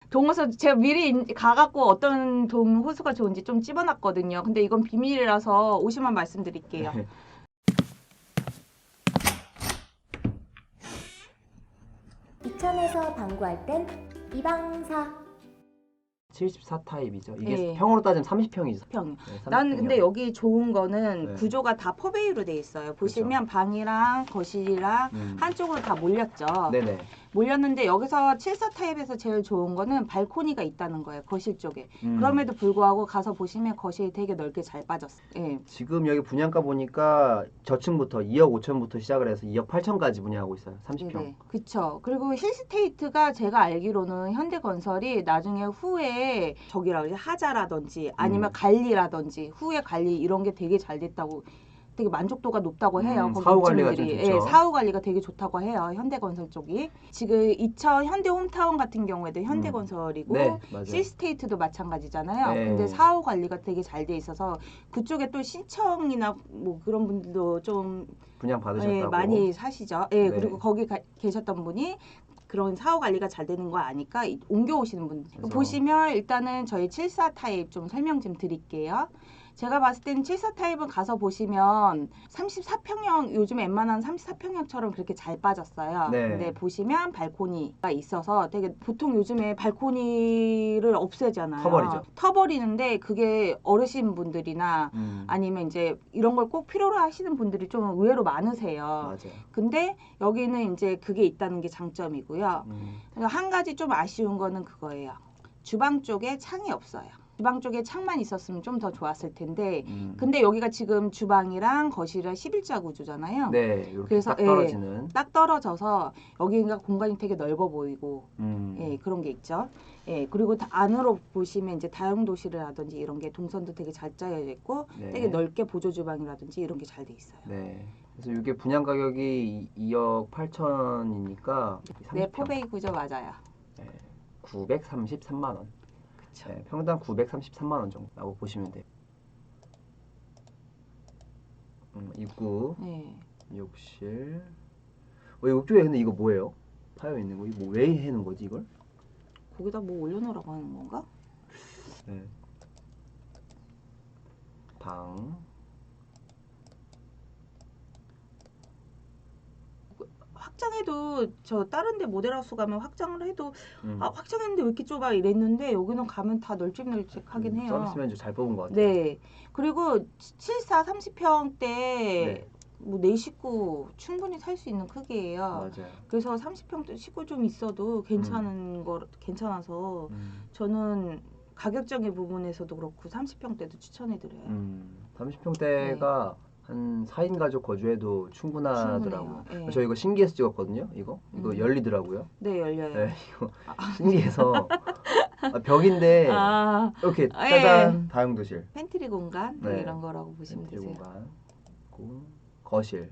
동호수 제가 미리 가갖고 어떤 동호수가 좋은지 좀 집어놨거든요. 근데 이건 비밀이라서 오시면 말씀드릴게요. 네. 이천에서 방구할 땐 이방사. 74 타입이죠. 이게 네. 평으로 따지면 30평이죠. 평. 난 근데 여기 좋은 거는 네. 구조가 다 포베이로 돼 있어요. 보시면 방이랑 거실이랑 한쪽으로 다 몰렸죠. 네네. 몰렸는데 여기서 74 타입에서 제일 좋은 거는 발코니가 있다는 거예요. 거실 쪽에. 그럼에도 불구하고 가서 보시면 거실이 되게 넓게 잘 빠졌어요. 예. 지금 여기 분양가 보니까 저층부터 2억 5천부터 시작을 해서 2억 8천까지 분양하고 있어요. 30평. 네, 그쵸. 그리고 힐스테이트가 제가 알기로는 현대건설이 나중에 후에 저기라 그러지 하자라든지 아니면 관리라든지 후에 관리 이런 게 되게 잘 됐다고 되게 만족도가 높다고 해요. 거기 사후 관리가 좀 입주민들이. 좋죠. 예, 사후 관리가 되게 좋다고 해요. 현대건설 쪽이. 지금 이천 현대홈타운 같은 경우에도 현대건설이고 네, 맞아요. 힐스테이트도 마찬가지잖아요. 네. 근데 사후 관리가 되게 잘 돼 있어서 그쪽에 또 신청이나 뭐 그런 분들도 좀 분양 받으셨다고. 예, 많이 사시죠. 예, 네. 그리고 거기 계셨던 분이 그런 사후 관리가 잘 되는 거 아니까 옮겨오시는 분. 그래서- 보시면 일단은 저희 74 타입 좀 설명 좀 드릴게요. 제가 봤을 때는 74 타입은 가서 보시면 34평형 요즘 웬만한 34평형처럼 그렇게 잘 빠졌어요. 네. 근데 보시면 발코니가 있어서 되게 보통 요즘에 발코니를 없애잖아요. 터버리죠. 터버리는데 그게 어르신분들이나 아니면 이제 이런 걸 꼭 필요로 하시는 분들이 좀 의외로 많으세요. 맞아요. 근데 여기는 이제 그게 있다는 게 장점이고요. 그래서 한 가지 좀 아쉬운 거는 그거예요. 주방 쪽에 창이 없어요. 주방 쪽에 창만 있었으면 좀 더 좋았을 텐데 근데 여기가 지금 주방이랑 거실이랑 11자 구조잖아요. 네, 이렇게 그래서, 딱 떨어지는. 딱 떨어져서 여기가 공간이 되게 넓어 보이고 예, 음. 그런 게 있죠. 예, 그리고 안으로 보시면 이제 다용도실이라든지 이런 게 동선도 되게 잘 짜여져 있고 네. 되게 넓게 보조 주방이라든지 이런 게 잘 돼 있어요. 네. 그래서 이게 분양 가격이 2억 8천이니까 네, 포베이 구조 맞아요. 933만 원. 그쵸. 네, 평당 933만 원 정도라고 보시면 돼요. 입구, 네. 욕실. 욕조에 근데 이거 뭐예요? 파여 있는 거 이거 왜 해놓은 거지 이걸? 거기다 뭐 올려놓으라고 하는 건가? 네. 방. 확장해도 저 다른 데 모델하우스 가면 확장을 해도 아 확장했는데 왜 이렇게 좁아 이랬는데 여기는 가면 다 널찍널찍하긴 해요. 서비스 면적 잘 뽑은 것 같아요. 네. 그리고 74 30평대 네. 뭐 4식구 충분히 살 수 있는 크기예요. 맞아요. 그래서 30평대 식구 좀 있어도 괜찮은 거 괜찮아서 음. 저는 가격적인 부분에서도 그렇고 30평대도 추천해 드려요. 30평대가 한 4인 가족 거주해도 충분하더라고요. 충분해요. 예. 저 이거 신기해서 찍었거든요. 이거 열리더라고요. 네, 열려요. 네, 이거 신기해서 벽인데 아, 이렇게 예. 짜잔 다용도실, 팬트리 공간 뭐 네. 이런 거라고 보시면 팬트리 되세요. 공간, 있고, 거실.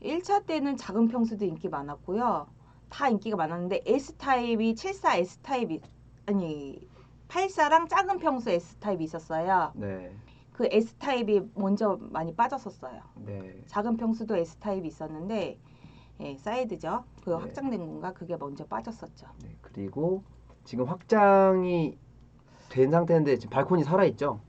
1차 때는 작은 평수도 인기 많았고요. 다 인기가 많았는데 S타입이 74 S타입이 아니 84랑 작은 평수 S타입이 있었어요. 네, 그 S타입이 먼저 많이 빠졌었어요. 네, 작은 평수도 S타입이 있었는데 예, 사이드죠. 그 네. 확장된 공간 그게 먼저 빠졌었죠. 네. 그리고 지금 확장이 된 상태인데 지금 발코니 살아 있죠.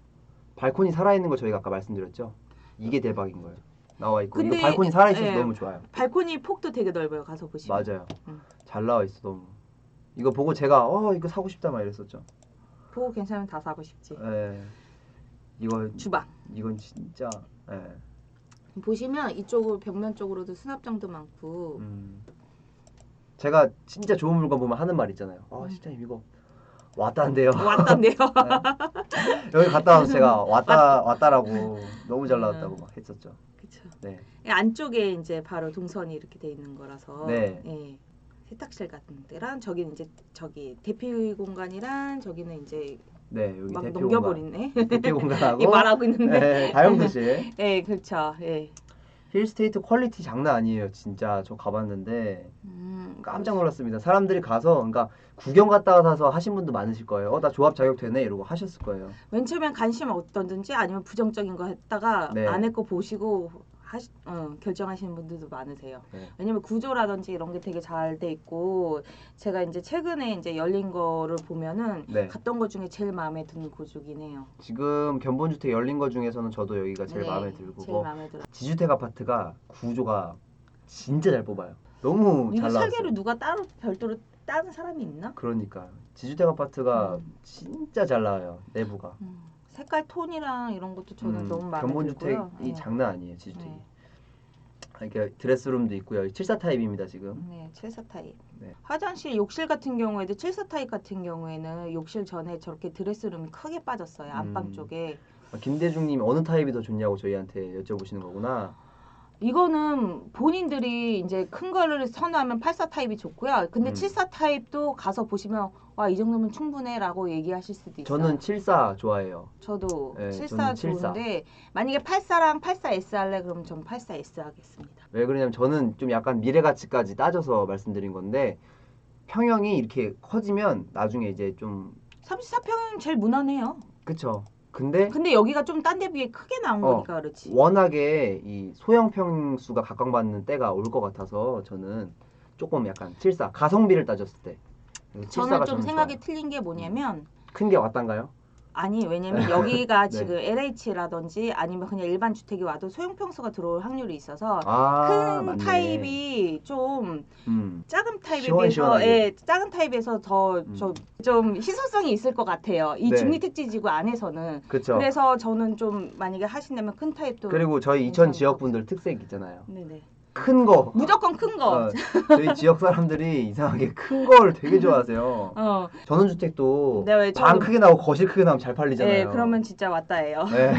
발코니 살아 있는 거 저희가 아까 말씀드렸죠. 이게 대박인 거예요. 나와 있고 근데, 이거 발코니 살아 있어서 예. 너무 좋아요. 발코니 폭도 되게 넓어요. 가서 보시면. 맞아요. 음. 잘 나와 있어 너무. 이거 보고 제가 이거 사고 싶다 막 이랬었죠. 보고 괜찮으면 다 사고 싶지. 예. 이거 주방. 이건 진짜 예. 보시면 이쪽으로 벽면 쪽으로도 수납장도 많고 제가 진짜 좋은 물건 보면 하는 말 있잖아요. 실장님 이거 왔다는데요. 왔던데요. 여기 갔다 와서 제가 왔다라고 너무 잘 나왔다고 막 했었죠. 그쵸. 네. 안쪽에 이제 바로 동선이 이렇게 돼 있는 거라서 네. 예. 세탁실 같은 데랑 저기는 이제 저기 대피 공간이랑 저기는 이제 네, 여기 막 대표 넘겨버리네. 공간. 대표 공간하고 이 말하고 있는데. 네, 다용도실. 예, 그렇죠. 예. 힐스테이트 퀄리티 장난 아니에요. 진짜 저 가봤는데 깜짝 놀랐습니다. 사람들이 가서 그러니까 구경 갔다 와서 하신 분도 많으실 거예요. 나 조합 자격 되네 이러고 하셨을 거예요. 맨 처음엔 관심 없던지 아니면 부정적인 거 했다가 네. 안에 거 보시고 결정하시는 분들도 많으세요. 네. 왜냐면 구조라든지 이런 게 되게 잘 돼 있고 제가 이제 최근에 이제 열린 거를 보면은 네. 갔던 것 중에 제일 마음에 드는 구조긴 해요. 지금 견본주택 열린 거 중에서는 저도 여기가 제일 네, 마음에 들고 제일 뭐 마음에 들어. 지주택 아파트가 구조가 진짜 잘 뽑아요. 너무 이게 잘 나왔어요. 설계를 누가 따로 별도로 따는 사람이 있나? 그러니까 지주택 아파트가 음. 진짜 잘 나와요. 내부가. 색깔 톤이랑 이런 것도 저는 너무 마음에 견본주택이 들고요. 예. 장난 아니에요. 지주택이. 네. 이렇게 드레스룸도 있고요. 74 타입입니다 지금. 네, 74 타입. 네. 화장실, 욕실 같은 경우에도 74 타입 같은 경우에는 욕실 전에 저렇게 드레스룸이 크게 빠졌어요. 안방 쪽에. 김대중님 어느 타입이 더 좋냐고 저희한테 여쭤보시는 거구나. 이거는 본인들이 이제 큰 거를 선호하면 84 타입이 좋고요. 근데 74 타입도 가서 보시면 와, 이 정도면 충분해라고 얘기하실 수도 있어요. 저는 74 좋아해요. 저도 네, 74 저는 74. 좋은데 만약에 84랑 84S 할래 그러면 전 84S 하겠습니다. 왜 그러냐면 저는 좀 약간 미래 가치까지 따져서 말씀드린 건데 평형이 이렇게 커지면 나중에 이제 좀 34평은 제일 무난해요. 그쵸. 근데 여기가 좀 딴 데 비해 크게 나온 거니까 그렇지. 워낙에 이 소형 평수가 각광받는 때가 올 것 같아서 저는 조금 약간 74 가성비를 따졌을 때 저는 74가 좀 생각이 틀린 게 뭐냐면 큰 게 왔단가요? 아니 왜냐면 여기가 네. 지금 LH라든지 아니면 그냥 일반 주택이 와도 소형 평수가 들어올 확률이 있어서 큰 맞네. 타입이 좀 작은 타입에 시원시원하게. 비해서 작은 타입에서 더 좀 희소성이 있을 것 같아요. 이 네. 중립택지지구 안에서는. 그쵸. 그래서 저는 좀 만약에 하신다면 큰 타입도 그리고 저희 괜찮을 이천 것 지역분들 특색 있잖아요. 네네. 큰 거. 무조건 큰 거. 저희 지역 사람들이 이상하게 큰 걸 되게 좋아하세요. 전원주택도 네, 왜 방 저도- 크게 나오고 거실 크게 나오면 잘 팔리잖아요. 네, 그러면 진짜 왔다예요. 네.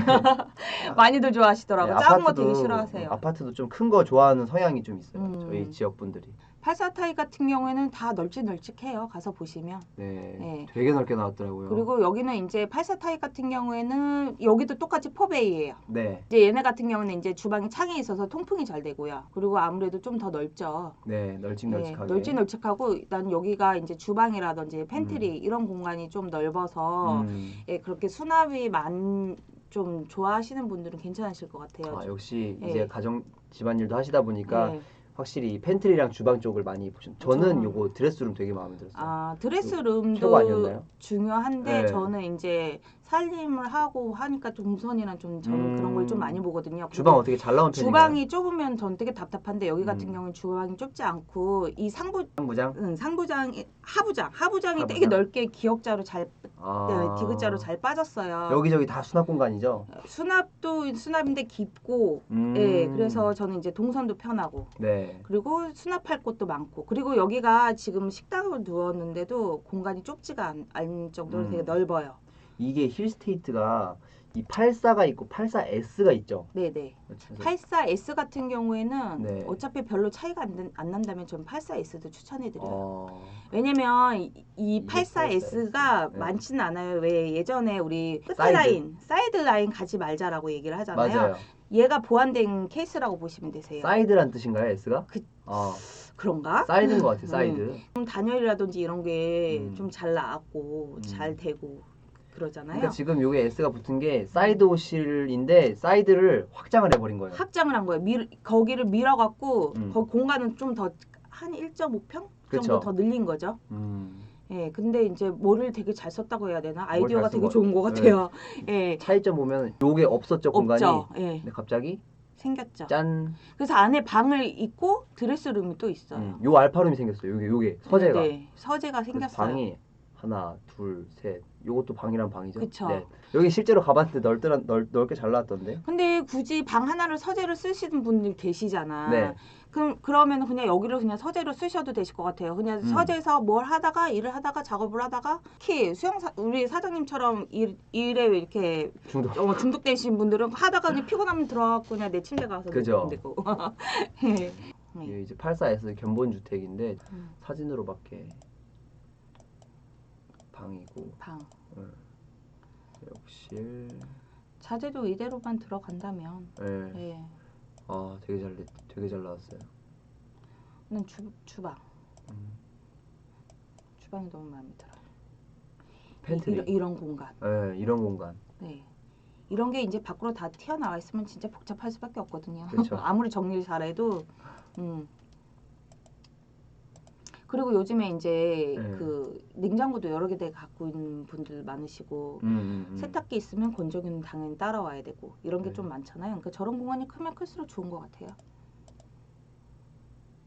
많이들 좋아하시더라고요. 네, 작은 거 되게 싫어하세요. 아파트도 좀 큰 거 좋아하는 성향이 좀 있어요. 저희 지역 분들이. 84 타입 같은 경우에는 다 널찍널찍해요. 가서 보시면. 네, 네. 되게 넓게 나왔더라고요. 그리고 여기는 이제 84 타입 같은 경우에는 여기도 똑같이 포베이예요. 네, 이제 얘네 같은 경우는 이제 주방이 창이 있어서 통풍이 잘 되고요. 그리고 아무래도 좀 더 넓죠. 네, 널찍널찍하게. 널찍널찍하고 일단 여기가 이제 주방이라든지 팬트리 이런 공간이 좀 넓어서 예, 그렇게 수납이 좀 좋아하시는 분들은 괜찮으실 것 같아요. 역시 네. 이제 가정 집안일도 하시다 보니까 네. 확실히 팬트리랑 주방 쪽을 많이 보신. 저는 요거 드레스룸 되게 마음에 들었어요. 드레스룸도 최고 아니었나요? 중요한데 네. 저는 이제 살림을 하고 하니까 동선이랑 좀 저는 그런 걸 좀 많이 보거든요. 주방 그리고 어떻게 잘 나온 편인가요? 주방이 좁으면 전 되게 답답한데 여기 같은 경우는 주방이 좁지 않고 이 상부장? 하부장이 되게 넓게 기역자로 잘 아. 디귿자로 잘 빠졌어요. 여기저기 다 수납 공간이죠? 수납도 수납인데 깊고 예, 그래서 저는 이제 동선도 편하고 네. 그리고 수납할 곳도 많고 그리고 여기가 지금 식당을 두었는데도 공간이 좁지가 않을 정도로 되게 넓어요. 이게 힐스테이트가 이 84가 있고 84S가 있죠. 네네. 그래서 84S 같은 경우에는 네. 어차피 별로 차이가 안 난다면 전 84S도 추천해드려요. 이게 왜냐면 이 84S가 84S. 네. 많지는 않아요. 왜 예전에 우리 끝에 사이드. 라인, 사이드 라인 가지 말자라고 얘기를 하잖아요. 맞아요. 얘가 보완된 케이스라고 보시면 되세요. 사이드란 뜻인가요, S가? 그런가? 사이드인 것 같아요, 사이드. 좀 단열이라든지 이런 게 좀 음. 잘 나왔고 잘 되고 그러잖아요. 그러니까 지금 요게 S가 붙은 게 사이드 호실인데 사이드를 확장을 해버린 거예요. 확장을 한 거예요. 거기를 밀어갖고 음. 거기 공간은 좀 더 한 1.5평 그쵸. 정도 더 늘린 거죠. 예, 근데 이제 뭐를 되게 잘 썼다고 해야 되나? 아이디어가 잘 되게 쓴 좋은 것 네. 같아요. 예, 차이점 보면 요게 없었죠, 공간이. 없죠. 예, 근데 갑자기 생겼죠. 짠. 그래서 안에 방을 있고 드레스룸이 또 있어요. 요 알파룸이 생겼어요. 요게 서재가. 네, 서재가 그래서 생겼어요. 방이 하나, 둘, 셋. 요것도 방이란 방이죠. 그쵸. 네. 여기 실제로 가봤는데 넓게 잘 나왔던데. 근데 굳이 방 하나를 서재로 쓰시는 분들 계시잖아. 네. 그러면 그냥 여기를 그냥 서재로 쓰셔도 되실 것 같아요. 그냥 서재에서 뭘 하다가 일을 하다가 작업을 하다가 특히 우리 사장님처럼 일에 이렇게 중독되신 분들은 하다가 그냥 피곤하면 들어가고 그냥 내 침대 가서 그죠. 누우면 되고. 이게 이제 84S 견본 주택인데 음. 사진으로밖에 방이고 방. 욕실. 자재도 이대로만 들어간다면. 네. 예. 아 되게 잘 나왔어요. 는 주방. 주방이 너무 마음에 들어요. 팬트리. 이런 공간. 네, 이런 공간. 네. 이런 게 이제 밖으로 다 튀어나와 있으면 진짜 복잡할 수밖에 없거든요. 그렇죠. 아무리 정리를 잘해도. 그리고 요즘에 이제 네. 그 냉장고도 여러 개 갖고 있는 분들 많으시고 세탁기 있으면 건조기는 당연히 따라와야 되고 이런 게 네. 좀 많잖아요. 그러니까 저런 공간이 크면 클수록 좋은 것 같아요.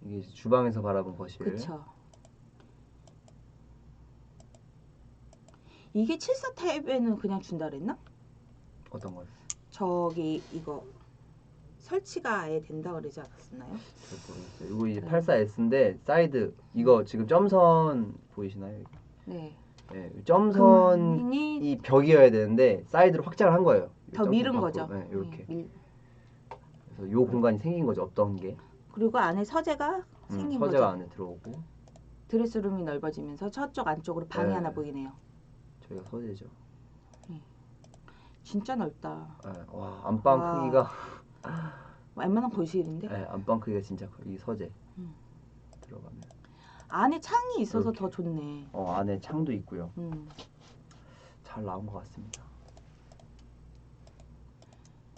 이게 이제 주방에서 바라본 거실. 그렇죠. 이게 74 타입에는 그냥 준다 그랬나? 어떤 거요? 저기 이거 설치가 아예 된다 그러지 않았었나요? 잘 모르겠어요. 이거 이제 네. 84S인데 사이드 이거 지금 점선 보이시나요? 네. 네, 점선이 그만이 벽이어야 되는데 사이드로 확장을 한 거예요. 더 점선 밀은 밖으로. 거죠. 네, 이렇게. 밀. 그래서 요 공간이 생긴 거죠. 없던 게. 그리고 안에 서재가 생긴 거죠. 서재가 안에 들어오고 드레스룸이 넓어지면서 저쪽 안쪽으로 방이 네. 하나 보이네요. 저희가 서재죠. 진짜 넓다. 네, 와 안방 와. 크기가 웬만한 거실인데 네, 안방 크기가 진짜 커요. 이 서재 들어가면. 안에 창이 있어서 이렇게. 더 좋네. 안에 창도 있고요. 잘 나온 것 같습니다.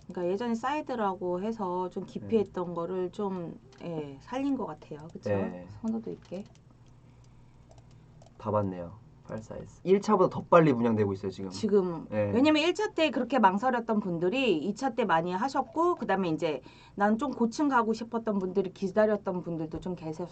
그러니까 예전에 사이드라고 해서 좀 기피했던 거를 좀 살린 것 같아요. 그렇죠? 네. 선호도 있게. 다 봤네요. 84S. 1차보다 더 빨리 분양되고 있어요 지금. 지금 네. 왜냐면 1차 때 그렇게 망설였던 분들이 2차 때 많이 하셨고 그다음에 이제 난 좀 고층 가고 싶었던 분들이 기다렸던 분들도 좀 계셨